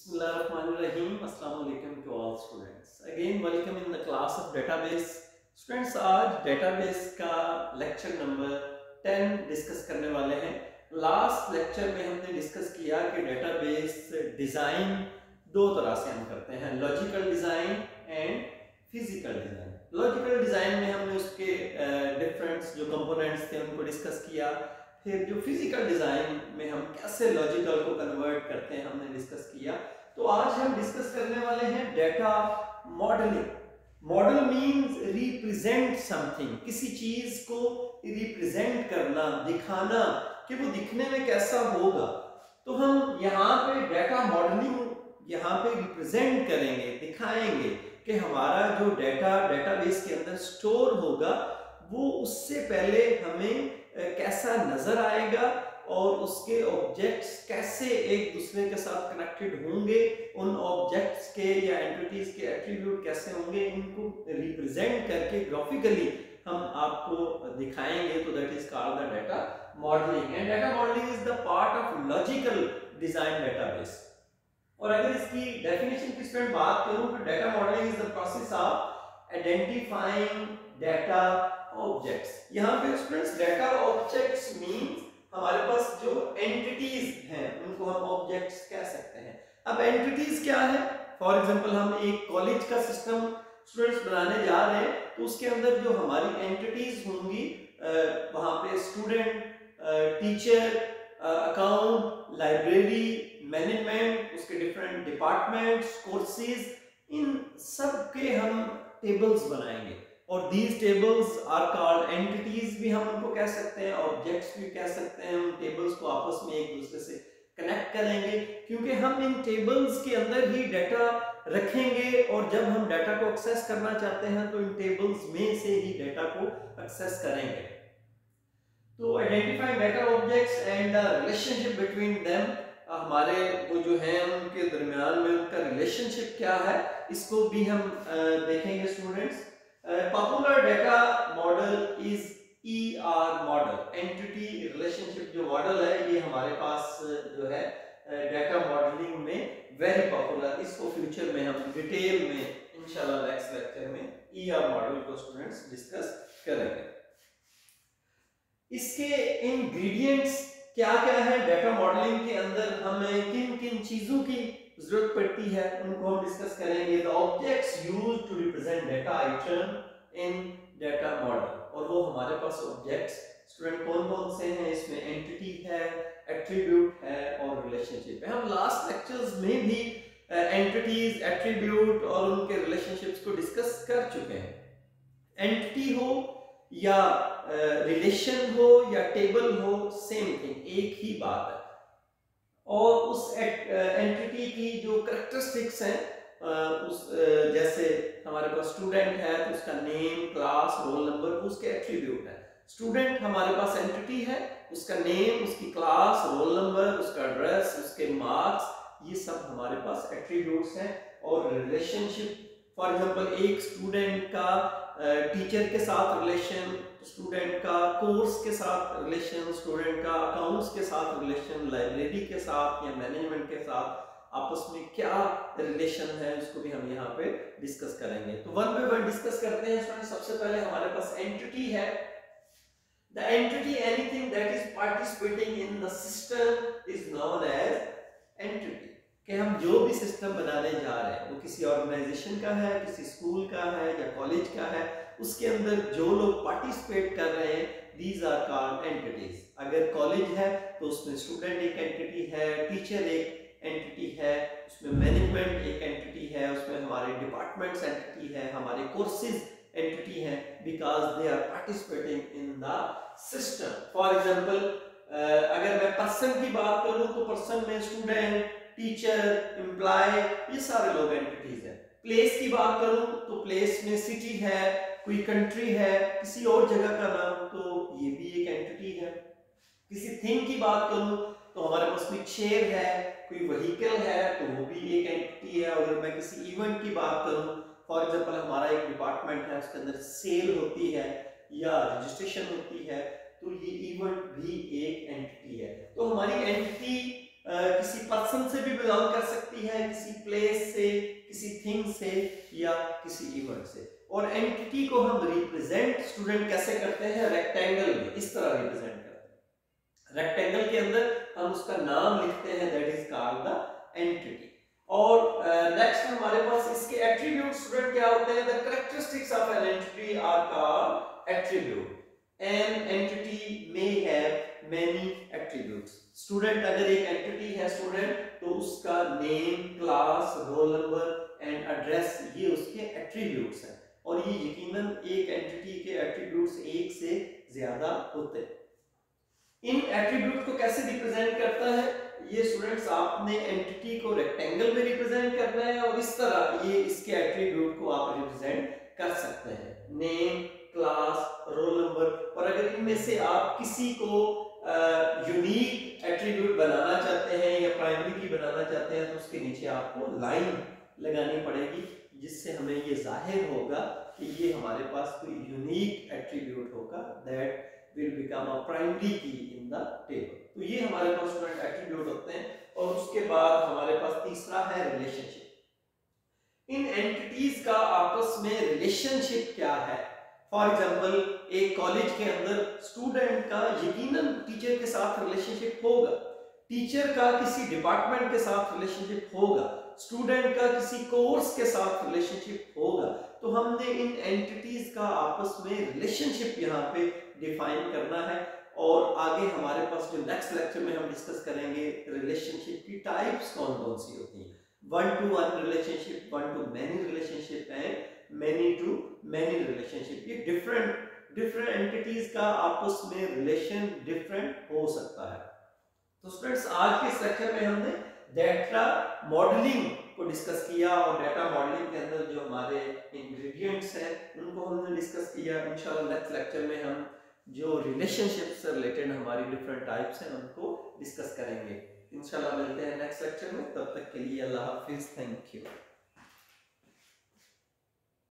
Bismillahirrahmanirrahim. Assalamu alaikum to all students. Again, welcome in the class of database. Students, आज database का lecture number 10 discuss करने वाले हैं. Last lecture में हमने डिस्कस किया कि database डिज़ाइन दो तरह से हम करते हैं, logical design and physical design. Logical design में हमने उसके डिफरेंट जो कंपोनेंट्स थे उनको डिस्कस किया. फिर जो फिजिकल डिज़ाइन में हम कैसे लॉजिकल को कन्वर्ट करते हैं हमने डिस्कस किया. तो आज हम डिस्कस करने वाले हैं data modelling. Model means represent something, किसी चीज को रिप्रेजेंट करना, दिखाना कि वो दिखने में कैसा होगा. तो हम यहाँ पे डेटा मॉडलिंग यहाँ पे रिप्रेजेंट करेंगे, दिखाएंगे कि हमारा जो डेटाबेस के अंदर स्टोर होगा वो उससे पहले हमें कैसा नजर आएगा और उसके ऑब्जेक्ट्स कैसे एक दूसरे के साथ कनेक्टेड होंगे, उन ऑब्जेक्ट्स के या एंटिटीज के एट्रीब्यूट कैसे होंगे, इनको रिप्रेजेंट करके ग्राफिकली हम आपको दिखाएंगे. तो that is called the data modelling. And data modelling is the part of logical design database. और अगर इसकी डेफिनेशन की स्टूडेंट बात करूं तो data modelling is the process of identifying data objects. यहाँ पे स्टूडेंट्स डेटा ऑब्जेक्ट्स मींस हमारे पास जो एंटिटीज हैं उनको हम ऑब्जेक्ट्स कह सकते हैं. अब एंटिटीज क्या है? फॉर एग्जांपल हम एक कॉलेज का सिस्टम स्टूडेंट्स बनाने जा रहे हैं तो उसके अंदर जो हमारी एंटिटीज होंगी वहां पे student, teacher, account, library, management, उसके डिफरेंट डिपार्टमेंट्स, कोर्सेज, इन सब के हम टेबल्स बनाएंगे. और these tables are called entities भी हम उनको कह सकते हैं, ऑब्जेक्ट्स भी कह सकते हैं. हम टेबल्स को आपस में एक दूसरे से कनेक्ट करेंगे क्योंकि हम इन टेबल्स के अंदर ही डाटा रखेंगे और जब हम डाटा को एक्सेस करना चाहते हैं तो इन टेबल्स में से ही डाटा को एक्सेस करेंगे. तो identifying data objects and the relationship between them, हमारे वो जो हैं उनके दरमियान में उनका रिलेशनशिप क्या है, इसको भी हम देखेंगे students. Popular data model is ER model, entity relationship जो मॉडल है ये हमारे पास जो है डेटा मॉडलिंग में वेरी पॉपुलर. इसको फ्यूचर में हम डिटेल में इंशाल्लाह नेक्स्ट लेक्चर में ER मॉडल को स्टूडेंट्स डिस्कस करेंगे. इसके इंग्रेडिएंट्स क्या क्या है डेटा मॉडलिंग के अंदर, हमें किन किन चीजों की जरूरत पड़ती है उनको हम डिस्कस करेंगे. The objects used to represent data item in data model. और वो हमारे पास ऑब्जेक्ट्स स्टूडेंट कौन कौन से हैं, इसमें एंटिटी है, एट्रीब्यूट है और रिलेशनशिप है. हम लास्ट लेक्चर्स में भी एंटिटीज, एट्रीब्यूट और उनके रिलेशनशिप्स को डिस्कस कर चुके हैं. एंटिटी हो या रिलेशन हो या टेबल हो, सेम थिंग, एक ही बात है. और उस एंटिटी की जो करैक्टरिस्टिक्स हैं, उस जैसे हमारे पास स्टूडेंट है तो उसका नेम, क्लास, रोल नंबर, उसके एट्रीब्यूट है. स्टूडेंट हमारे पास एंटिटी है, उसका नेम, उसकी क्लास, रोल नंबर, उसका एड्रेस, उसके मार्क्स, ये सब हमारे पास एट्रीब्यूट्स हैं. और रिलेशनशिप, फॉर एग्जांपल एक स्टूडेंट का टीचर के साथ रिलेशन, स्टूडेंट का कोर्स के साथ रिलेशन, स्टूडेंट का अकाउंट्स के साथ रिलेशन, लाइब्रेरी के साथ या मैनेजमेंट के साथ आपस में क्या रिलेशन है, उसको भी हम यहाँ पे डिस्कस करेंगे. तो वन बाय वन डिस्कस करते हैं. सबसे पहले हमारे पास एंटिटी है. The entity, anything that is participating in the system is known as entity. कि हम जो भी सिस्टम बनाने जा रहे हैं वो किसी ऑर्गेनाइजेशन का है, किसी स्कूल का है या कॉलेज का है, उसके अंदर जो लोग पार्टिसिपेट कर रहे हैं, दीज आर कॉल्ड एंटिटीज. अगर कॉलेज है तो उसमें स्टूडेंट एक एंटिटी है, टीचर एक एंटिटी है, उसमें मैनेजमेंट एक एंटिटी है, उसमें हमारे डिपार्टमेंट्स एंटिटी है, हमारे कोर्सेज एंटिटी है, because they are participating in the system. For example अगर मैं पर्सन की बात करूं तो पर्सन में स्टूडेंट, टीचर, एम्प्लॉय, ये सारे लोग एंटिटीज हैं. प्लेस की बात करूं तो प्लेस में सिटी है, कोई कंट्री है, किसी और जगह का नाम, तो ये भी एक एंटिटी है. किसी थिंग की बात करूं तो हमारे पास कोई चेयर है, कोई व्हीकल है, तो वो भी एक एंटिटी है. अगर मैं किसी इवेंट की बात करूं, फॉर एग्जांपल हमारा एक डिपार्टमेंट है, उसके अंदर सेल होती है या रजिस्ट्रेशन होती है, तो ये इवेंट भी एक एंटिटी है. तो हमारी एंटिटी किसी पर्सन से भी बिलोंग कर सकती है, किसी प्लेस से, किसी थिंग से या किसी इवेंट से। और एंटिटी को हम रिप्रेजेंट स्टूडेंट कैसे करते हैं, रेक्टेंगल में इस तरह रिप्रेजेंट करते हैं। रेक्टेंगल के अंदर हम उसका नाम लिखते हैं, that is called the entity. और नेक्स्ट हमारे पास इसके एट्रीब्यूट स्टूडेंट क्या होते हैं, the characteristics of an entity are called attribute. An entity may have many attributes. Student अगर एक एंटिटी है स्टूडेंट, तो उसका name, class, roll number and address ये उसके एट्रीब्यूट्स हैं। और ये यकीनन एक एंटिटी के एट्रीब्यूट्स एक से ज्यादा होते हैं। इन एट्रीब्यूट को कैसे रिप्रेजेंट करता है, ये स्टूडेंट्स आपने एंटिटी को रेक्टेंगल में रिप्रेजेंट करना है और इस तरह ये इसके एट्रीब्यूट को आप रिप्रेजेंट कर सकते हैं, नेम, क्लास, रोल नंबर। और अगर इनमें से आप किसी को यूनिक एट्रीब्यूट बनाना चाहते हैं या प्राइमरी की बनाना चाहते हैं, तो उसके नीचे आपको लाइन लगानी पड़ेगी, जिससे हमें ये जाहिर होगा कि ये हमारे पास कोई यूनिक एट्रीब्यूट होगा, that will become a primary key in the table। तो ये हमारे पास स्टूडेंट एट्रीब्यूट होते हैं। और उसके बाद हमारे पास तीसरा है रिलेशनशिप। इन एंटिटीज का आपस में रिलेशनशिप क्या है। फॉर एग्जांपल एक कॉलेज के अंदर स्टूडेंट का यकीनन टीचर के साथ रिलेशनशिप होगा, टीचर का किसी डिपार्टमेंट के साथ रिलेशनशिप होगा, स्टूडेंट का किसी कोर्स के साथ रिलेशनशिप होगा। तो हमने इन एंटिटीज का आपस में रिलेशनशिप यहाँ पे डिफाइन करना है। और आगे हमारे पास जो नेक्स्ट लेक्चर में हम डिस्कस करेंगे, रिलेशनशिप की टाइप्स कौन कौन सी होती हैं, one to one relationship, one to many relationship and many to many relationship. ये डिफरेंट एंटिटीज का आपस में रिलेशन डिफरेंट हो सकता है। तो स्टूडेंट्स आज के इस लेक्चर में हमने डेटा मॉडलिंग को डिस्कस किया और डेटा मॉडलिंग के अंदर जो हमारे इंग्रेडिएंट्स हैं उनको हमने डिस्कस किया। इंशाल्लाह नेक्स्ट लेक्चर में हम जो रिलेशनशिप से रिलेटेड हमारी डिफरेंट टाइप्स हैं उनको डिस्कस करेंगे। इंशाल्लाह मिलते हैं नेक्स्ट लेक्चर में, तब तक के लिए अल्लाह हाफिज, थैंक यू।